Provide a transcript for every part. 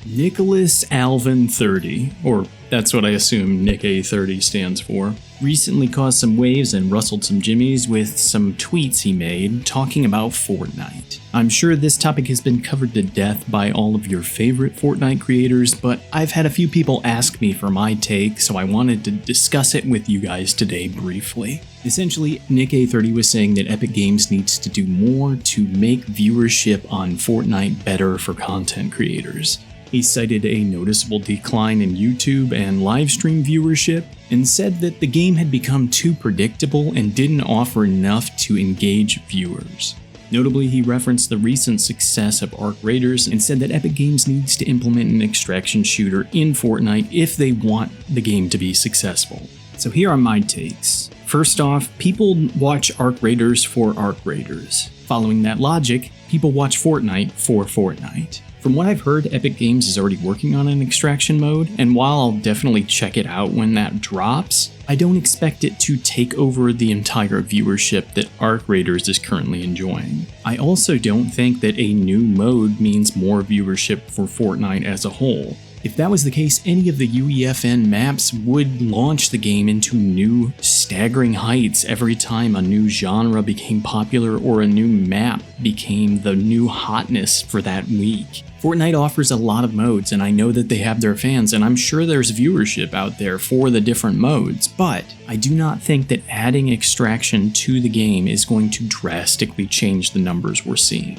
Nicholas Alvin 30, or that's what I assume Nick A30 stands for, recently caused some waves and rustled some jimmies with some tweets he made talking about Fortnite. I'm sure this topic has been covered to death by all of your favorite Fortnite creators, but I've had a few people ask me for my take, so I wanted to discuss it with you guys today briefly. Essentially, Nick A30 was saying that Epic Games needs to do more to make viewership on Fortnite better for content creators. He cited a noticeable decline in YouTube and livestream viewership, and said that the game had become too predictable and didn't offer enough to engage viewers. Notably, he referenced the recent success of Arc Raiders and said that Epic Games needs to implement an extraction shooter in Fortnite if they want the game to be successful. So here are my takes. First off, people watch Arc Raiders for Arc Raiders. Following that logic, people watch Fortnite for Fortnite. From what I've heard, Epic Games is already working on an extraction mode, and while I'll definitely check it out when that drops, I don't expect it to take over the entire viewership that Arc Raiders is currently enjoying. I also don't think that a new mode means more viewership for Fortnite as a whole. If that was the case, any of the UEFN maps would launch the game into new, staggering heights every time a new genre became popular or a new map became the new hotness for that week. Fortnite offers a lot of modes, and I know that they have their fans, and I'm sure there's viewership out there for the different modes, but I do not think that adding extraction to the game is going to drastically change the numbers we're seeing.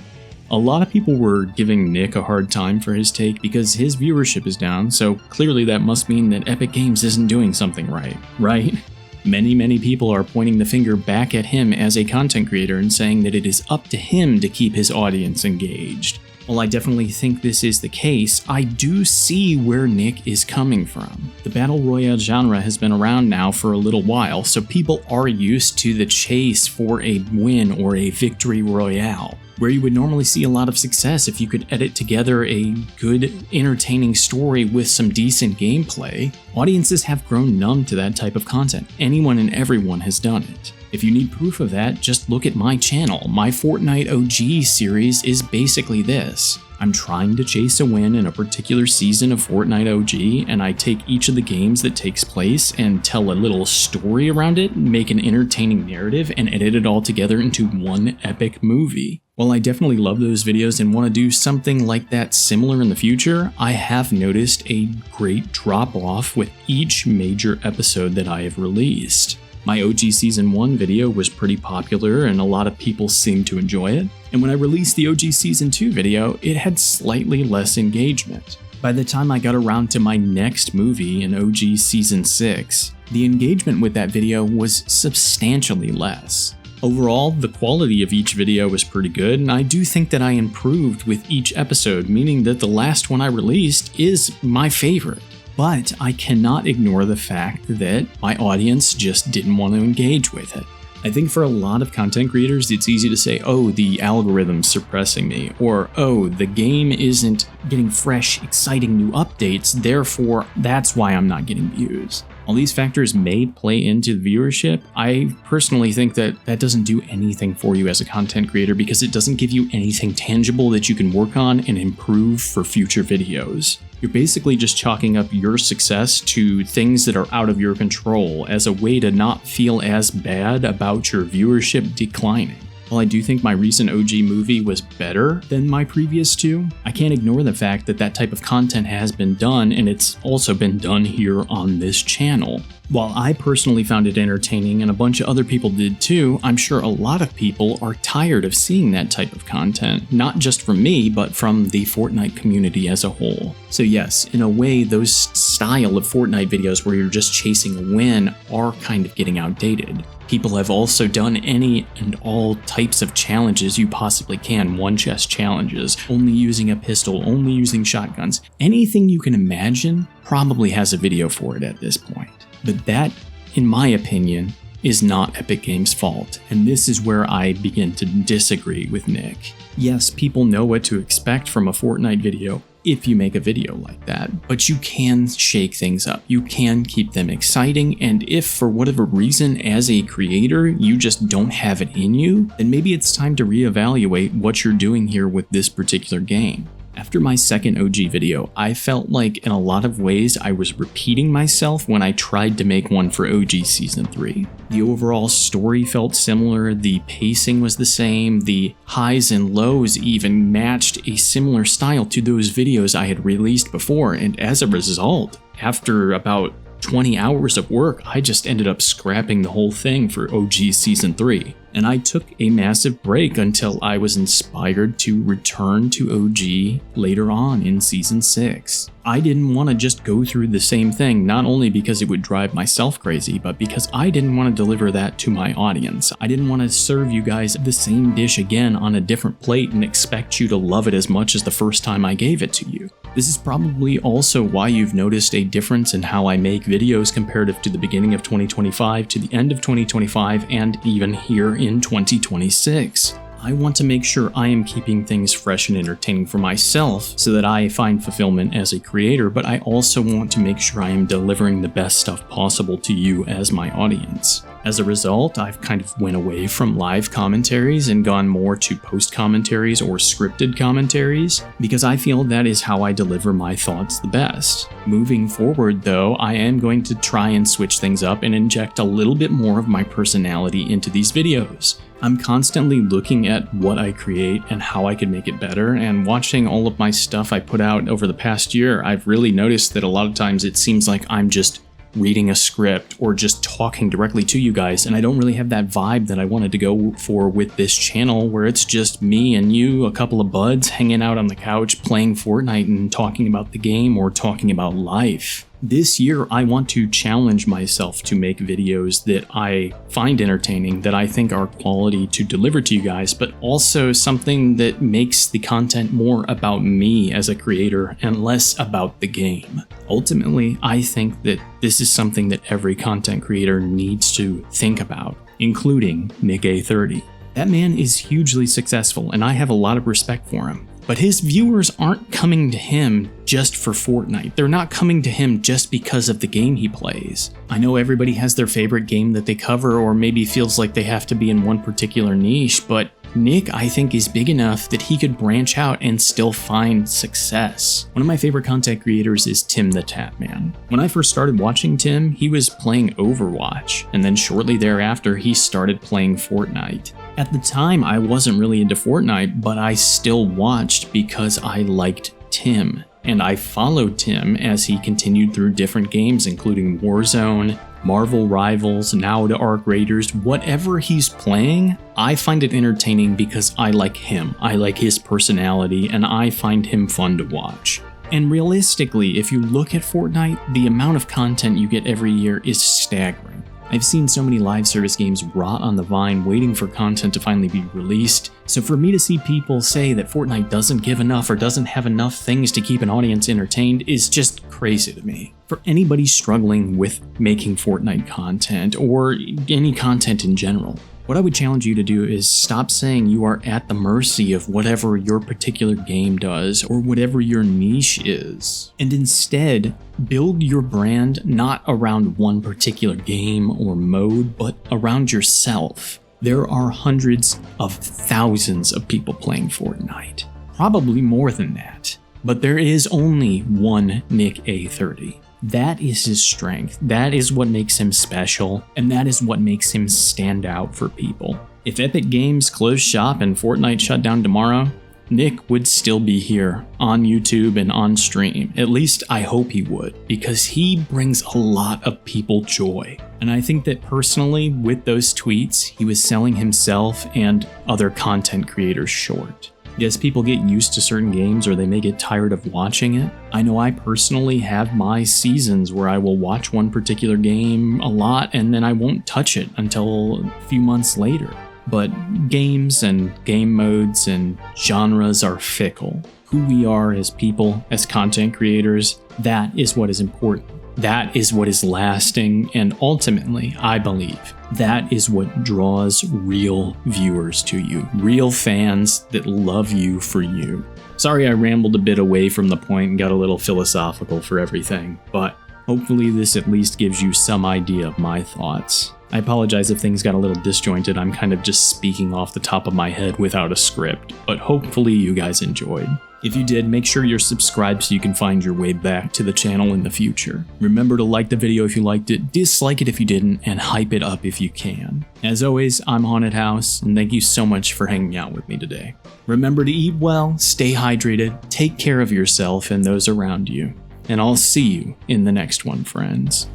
A lot of people were giving Nick a hard time for his take because his viewership is down, so clearly that must mean that Epic Games isn't doing something right? Many people are pointing the finger back at him as a content creator and saying that it is up to him to keep his audience engaged. While I definitely think this is the case, I do see where Nick is coming from. The Battle Royale genre has been around now for a little while, so people are used to the chase for a win or a victory royale, where you would normally see a lot of success if you could edit together a good, entertaining story with some decent gameplay. Audiences have grown numb to that type of content. Anyone and everyone has done it. If you need proof of that, just look at my channel. My Fortnite OG series is basically this. I'm trying to chase a win in a particular season of Fortnite OG, and I take each of the games that takes place and tell a little story around it, make an entertaining narrative, and edit it all together into one epic movie. While I definitely love those videos and want to do something like that similar in the future, I have noticed a great drop-off with each major episode that I have released. My OG Season 1 video was pretty popular and a lot of people seemed to enjoy it, and when I released the OG Season 2 video, it had slightly less engagement. By the time I got around to my next movie in OG Season 6, the engagement with that video was substantially less. Overall, the quality of each video was pretty good, and I do think that I improved with each episode, meaning that the last one I released is my favorite. But I cannot ignore the fact that my audience just didn't want to engage with it. I think for a lot of content creators, it's easy to say, oh, the algorithm's suppressing me, or oh, the game isn't getting fresh, exciting new updates, therefore that's why I'm not getting views. While these factors may play into the viewership, I personally think that that doesn't do anything for you as a content creator because it doesn't give you anything tangible that you can work on and improve for future videos. You're basically just chalking up your success to things that are out of your control as a way to not feel as bad about your viewership declining. While I do think my recent OG movie was better than my previous two, I can't ignore the fact that that type of content has been done, and it's also been done here on this channel. While I personally found it entertaining and a bunch of other people did too, I'm sure a lot of people are tired of seeing that type of content, not just from me, but from the Fortnite community as a whole. So yes, in a way, those style of Fortnite videos where you're just chasing a win are kind of getting outdated. People have also done any and all types of challenges you possibly can, one chest challenges, only using a pistol, only using shotguns. Anything you can imagine probably has a video for it at this point. But that, in my opinion, is not Epic Games' fault, and this is where I begin to disagree with Nick. Yes, people know what to expect from a Fortnite video if you make a video like that, but you can shake things up. You can keep them exciting, and if for whatever reason as a creator you just don't have it in you, then maybe it's time to reevaluate what you're doing here with this particular game. After my second OG video, I felt like in a lot of ways I was repeating myself when I tried to make one for OG Season 3. The overall story felt similar, the pacing was the same, the highs and lows even matched a similar style to those videos I had released before, and as a result, after about 20 hours of work, I just ended up scrapping the whole thing for OG Season 3. And I took a massive break until I was inspired to return to OG later on in Season 6. I didn't want to just go through the same thing, not only because it would drive myself crazy, but because I didn't want to deliver that to my audience. I didn't want to serve you guys the same dish again on a different plate and expect you to love it as much as the first time I gave it to you. This is probably also why you've noticed a difference in how I make videos comparative to the beginning of 2025 to the end of 2025 and even here in 2026. I want to make sure I am keeping things fresh and entertaining for myself so that I find fulfillment as a creator, but I also want to make sure I am delivering the best stuff possible to you as my audience. As a result, I've kind of went away from live commentaries and gone more to post commentaries or scripted commentaries because I feel that is how I deliver my thoughts the best. Moving forward though, I am going to try and switch things up and inject a little bit more of my personality into these videos. I'm constantly looking at what I create and how I can make it better, and watching all of my stuff I put out over the past year, I've really noticed that a lot of times it seems like I'm just reading a script or just talking directly to you guys, and I don't really have that vibe that I wanted to go for with this channel where it's just me and you, a couple of buds hanging out on the couch playing Fortnite and talking about the game or talking about life. This year, I want to challenge myself to make videos that I find entertaining, that I think are quality to deliver to you guys, but also something that makes the content more about me as a creator and less about the game. Ultimately, I think that this is something that every content creator needs to think about, including Nick A30. That man is hugely successful, and I have a lot of respect for him. But his viewers aren't coming to him just for Fortnite. They're not coming to him just because of the game he plays. I know everybody has their favorite game that they cover or maybe feels like they have to be in one particular niche, but Nick, I think, is big enough that he could branch out and still find success. One of my favorite content creators is Tim the Tatman. When I first started watching Tim, he was playing Overwatch, and then shortly thereafter, he started playing Fortnite. At the time, I wasn't really into Fortnite, but I still watched because I liked Tim. And I followed Tim as he continued through different games, including Warzone, Marvel Rivals, now to Arc Raiders. Whatever he's playing, I find it entertaining because I like him. I like his personality, and I find him fun to watch. And realistically, if you look at Fortnite, the amount of content you get every year is staggering. I've seen so many live service games rot on the vine waiting for content to finally be released, so for me to see people say that Fortnite doesn't give enough or doesn't have enough things to keep an audience entertained is just crazy to me. For anybody struggling with making Fortnite content, or any content in general, what I would challenge you to do is stop saying you are at the mercy of whatever your particular game does or whatever your niche is, and instead build your brand not around one particular game or mode, but around yourself. There are hundreds of thousands of people playing Fortnite, probably more than that, but there is only one Nick A30. That is his strength, that is what makes him special, and that is what makes him stand out for people. If Epic Games closed shop and Fortnite shut down tomorrow, Nick would still be here on YouTube and on stream. At least I hope he would, because he brings a lot of people joy. And I think that personally, with those tweets, he was selling himself and other content creators short. Yes, people get used to certain games or they may get tired of watching it. I know I personally have my seasons where I will watch one particular game a lot and then I won't touch it until a few months later. But games and game modes and genres are fickle. Who we are as people, as content creators, that is what is important. That is what is lasting, and ultimately, I believe, that is what draws real viewers to you. Real fans that love you for you. Sorry I rambled a bit away from the point and got a little philosophical for everything, but hopefully this at least gives you some idea of my thoughts. I apologize if things got a little disjointed, I'm kind of just speaking off the top of my head without a script, but hopefully you guys enjoyed. If you did, make sure you're subscribed so you can find your way back to the channel in the future. Remember to like the video if you liked it, dislike it if you didn't, and hype it up if you can. As always, I'm Haunted House, and thank you so much for hanging out with me today. Remember to eat well, stay hydrated, take care of yourself and those around you, and I'll see you in the next one, friends.